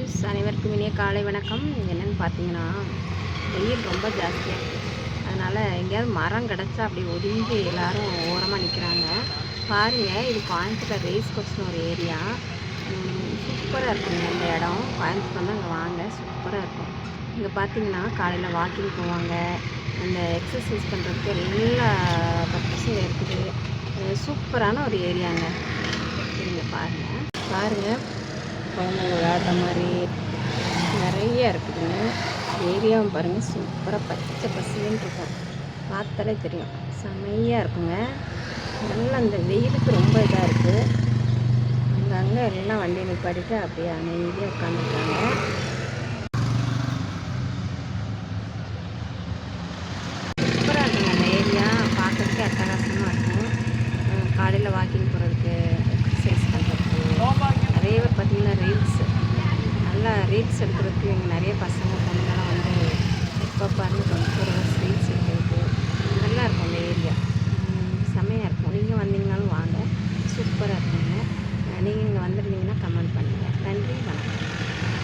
Friends, அனைவருக்கும் இனிய காலை வணக்கம். என்னென்னு பார்த்தீங்கன்னா, வெயில் ரொம்ப ஜாஸ்தியாக இருக்குது. அதனால் எங்கேயாவது மரம் கிடச்சா அப்படி ஒதுங்கி எல்லோரும் ஓரமாக நிற்கிறாங்க. பாருங்கள், இது கோயம்புத்தூர் ரேஸ் கோர்ஸ்னு ஒரு ஏரியா. சூப்பராக இருக்குங்க இந்த இடம். கோயம்புத்தூர் வந்து அங்கே வாங்க, சூப்பராக இருக்கும். இங்கே பார்த்தீங்கன்னா காலையில் வாக்கிங் போவாங்க, இந்த எக்ஸசைஸ் பண்ணுறதுக்கு எல்லா பர்பஸும் இருக்குது. சூப்பரான ஒரு ஏரியாங்க. நீங்கள் பாருங்கள் குழந்தைங்க விளையாடுற மாதிரி நிறைய இருக்குதுங்க. ஏரியாவும் பாருங்கள், சூப்பராக பச்சை பசுன்னு இருக்கும். பார்த்தாலே தெரியும், செம்மையாக இருக்குங்க. நல்லா அந்த வெயிலுக்கு ரொம்ப இதாக இருக்குது. அங்கங்கே எல்லாம் வண்டி நிப்பாட்டிட்டு அப்படியே அமைதியாக உட்காந்துருக்காங்க. சூப்பராக இருக்குங்க அந்த ஏரியா, பார்க்கறதுக்கு அட்டகாசமாக இருக்கும். காலையில் வாக்கிங் போகிறதுக்கு, எக்ஸசைஸ் பண்ணுறதுக்கு, நிறைய பேர் பார்த்திங்கன்னா நல்லா ரீல்ஸ் எடுக்கிறதுக்கு இங்கே நிறைய பசங்க பொண்ணுங்கள்லாம் வந்து எப்போ பாருங்க 24 hours ரீல்ஸ் எடுக்கிறதுக்கு நல்லா இருக்கும் அந்த ஏரியா. செம்மையாக இருக்கும். நீங்கள் வந்தீங்கனாலும் வாங்க, சூப்பராக இருக்குங்க. நீங்கள் இங்கே வந்துருந்தீங்கன்னா கமெண்ட் பண்ணுங்கள். நன்றி, வணக்கம்.